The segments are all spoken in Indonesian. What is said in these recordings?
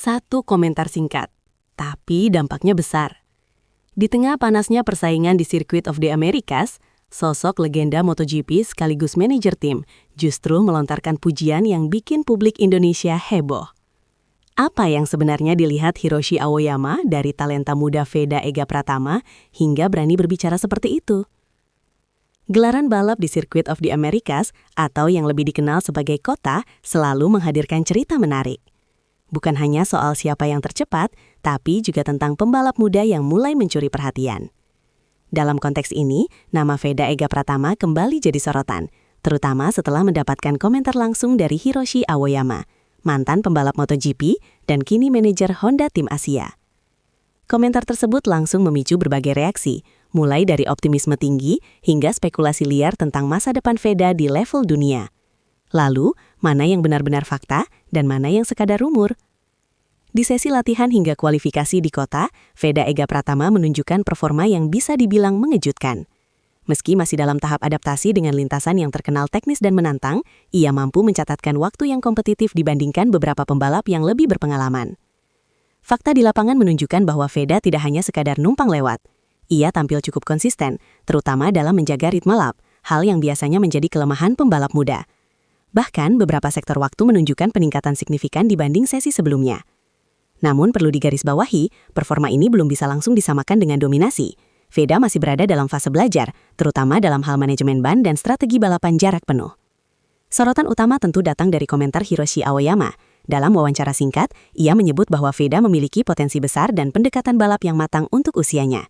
satu komentar singkat, tapi dampaknya besar. Di tengah panasnya persaingan di Circuit of the Americas, sosok legenda MotoGP sekaligus manajer tim justru melontarkan pujian yang bikin publik Indonesia heboh. Apa yang sebenarnya dilihat Hiroshi Aoyama dari talenta muda Veda Ega Pratama hingga berani berbicara seperti itu? Gelaran balap di Circuit of the Americas atau yang lebih dikenal sebagai COTA selalu menghadirkan cerita menarik. Bukan hanya soal siapa yang tercepat, tapi juga tentang pembalap muda yang mulai mencuri perhatian. Dalam konteks ini, nama Veda Ega Pratama kembali jadi sorotan, terutama setelah mendapatkan komentar langsung dari Hiroshi Aoyama, mantan pembalap MotoGP dan kini manajer Honda Tim Asia. Komentar tersebut langsung memicu berbagai reaksi, mulai dari optimisme tinggi hingga spekulasi liar tentang masa depan Veda di level dunia. Lalu, mana yang benar-benar fakta dan mana yang sekadar rumor? Di sesi latihan hingga kualifikasi di COTA, Veda Ega Pratama menunjukkan performa yang bisa dibilang mengejutkan. Meski masih dalam tahap adaptasi dengan lintasan yang terkenal teknis dan menantang, ia mampu mencatatkan waktu yang kompetitif dibandingkan beberapa pembalap yang lebih berpengalaman. Fakta di lapangan menunjukkan bahwa Veda tidak hanya sekadar numpang lewat. Ia tampil cukup konsisten, terutama dalam menjaga ritme lap, hal yang biasanya menjadi kelemahan pembalap muda. Bahkan, beberapa sektor waktu menunjukkan peningkatan signifikan dibanding sesi sebelumnya. Namun perlu digarisbawahi, performa ini belum bisa langsung disamakan dengan dominasi. Veda masih berada dalam fase belajar, terutama dalam hal manajemen ban dan strategi balapan jarak penuh. Sorotan utama tentu datang dari komentar Hiroshi Aoyama. Dalam wawancara singkat, ia menyebut bahwa Veda memiliki potensi besar dan pendekatan balap yang matang untuk usianya.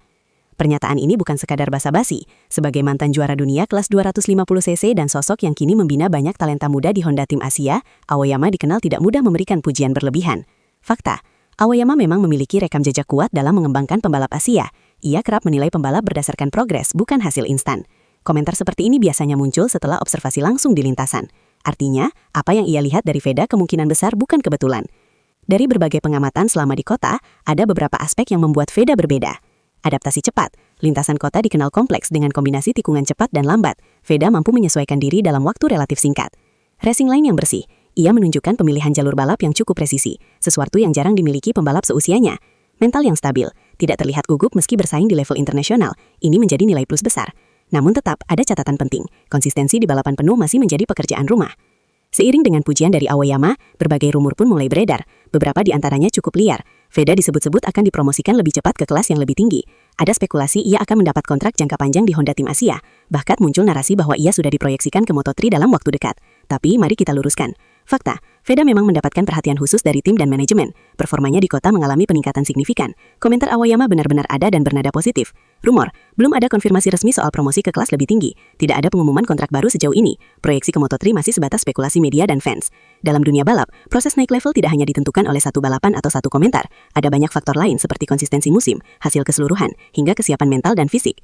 Pernyataan ini bukan sekadar basa-basi. Sebagai mantan juara dunia kelas 250cc dan sosok yang kini membina banyak talenta muda di Honda Tim Asia, Aoyama dikenal tidak mudah memberikan pujian berlebihan. Fakta, Aoyama memang memiliki rekam jejak kuat dalam mengembangkan pembalap Asia. Ia kerap menilai pembalap berdasarkan progres, bukan hasil instan. Komentar seperti ini biasanya muncul setelah observasi langsung di lintasan. Artinya, apa yang ia lihat dari Veda kemungkinan besar bukan kebetulan. Dari berbagai pengamatan selama di COTA, ada beberapa aspek yang membuat Veda berbeda. Adaptasi cepat. Lintasan COTA dikenal kompleks dengan kombinasi tikungan cepat dan lambat. Veda mampu menyesuaikan diri dalam waktu relatif singkat. Racing line yang bersih. Ia menunjukkan pemilihan jalur balap yang cukup presisi, sesuatu yang jarang dimiliki pembalap seusianya. Mental yang stabil. Tidak terlihat gugup meski bersaing di level internasional. Ini menjadi nilai plus besar. Namun tetap ada catatan penting. Konsistensi di balapan penuh masih menjadi pekerjaan rumah. Seiring dengan pujian dari Aoyama, berbagai rumor pun mulai beredar. Beberapa di antaranya cukup liar. Veda disebut-sebut akan dipromosikan lebih cepat ke kelas yang lebih tinggi. Ada spekulasi ia akan mendapat kontrak jangka panjang di Honda Tim Asia. Bahkan muncul narasi bahwa ia sudah diproyeksikan ke Moto3 dalam waktu dekat. Tapi mari kita luruskan. Fakta, Veda memang mendapatkan perhatian khusus dari tim dan manajemen. Performanya di COTA mengalami peningkatan signifikan. Komentar Aoyama benar-benar ada dan bernada positif. Rumor, belum ada konfirmasi resmi soal promosi ke kelas lebih tinggi. Tidak ada pengumuman kontrak baru sejauh ini. Proyeksi ke Moto3 masih sebatas spekulasi media dan fans. Dalam dunia balap, proses naik level tidak hanya ditentukan oleh satu balapan atau satu komentar. Ada banyak faktor lain seperti konsistensi musim, hasil keseluruhan, hingga kesiapan mental dan fisik.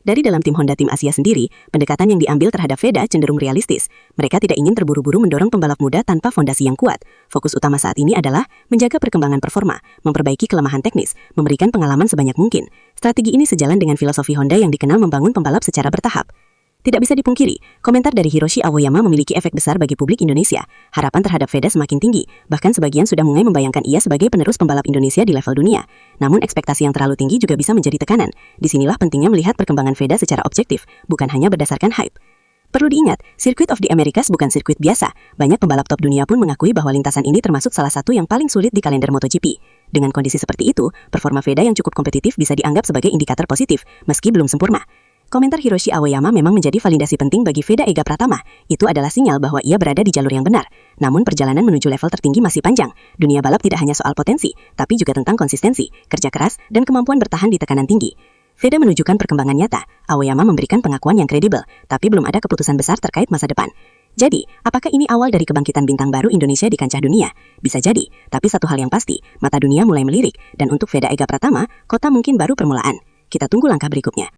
Dari dalam tim Honda Tim Asia sendiri, pendekatan yang diambil terhadap Veda cenderung realistis. Mereka tidak ingin terburu-buru mendorong pembalap muda tanpa fondasi yang kuat. Fokus utama saat ini adalah menjaga perkembangan performa, memperbaiki kelemahan teknis, memberikan pengalaman sebanyak mungkin. Strategi ini sejalan dengan filosofi Honda yang dikenal membangun pembalap secara bertahap. Tidak bisa dipungkiri, komentar dari Hiroshi Aoyama memiliki efek besar bagi publik Indonesia. Harapan terhadap Veda semakin tinggi, bahkan sebagian sudah mulai membayangkan ia sebagai penerus pembalap Indonesia di level dunia. Namun ekspektasi yang terlalu tinggi juga bisa menjadi tekanan. Disinilah pentingnya melihat perkembangan Veda secara objektif, bukan hanya berdasarkan hype. Perlu diingat, Circuit of the Americas bukan sirkuit biasa. Banyak pembalap top dunia pun mengakui bahwa lintasan ini termasuk salah satu yang paling sulit di kalender MotoGP. Dengan kondisi seperti itu, performa Veda yang cukup kompetitif bisa dianggap sebagai indikator positif, meski belum sempurna. Komentar Hiroshi Aoyama memang menjadi validasi penting bagi Veda Ega Pratama. Itu adalah sinyal bahwa ia berada di jalur yang benar. Namun perjalanan menuju level tertinggi masih panjang. Dunia balap tidak hanya soal potensi, tapi juga tentang konsistensi, kerja keras, dan kemampuan bertahan di tekanan tinggi. Veda menunjukkan perkembangan nyata. Aoyama memberikan pengakuan yang kredibel, tapi belum ada keputusan besar terkait masa depan. Jadi, apakah ini awal dari kebangkitan bintang baru Indonesia di kancah dunia? Bisa jadi, tapi satu hal yang pasti, mata dunia mulai melirik, dan untuk Veda Ega Pratama, COTA mungkin baru permulaan. Kita tunggu langkah berikutnya.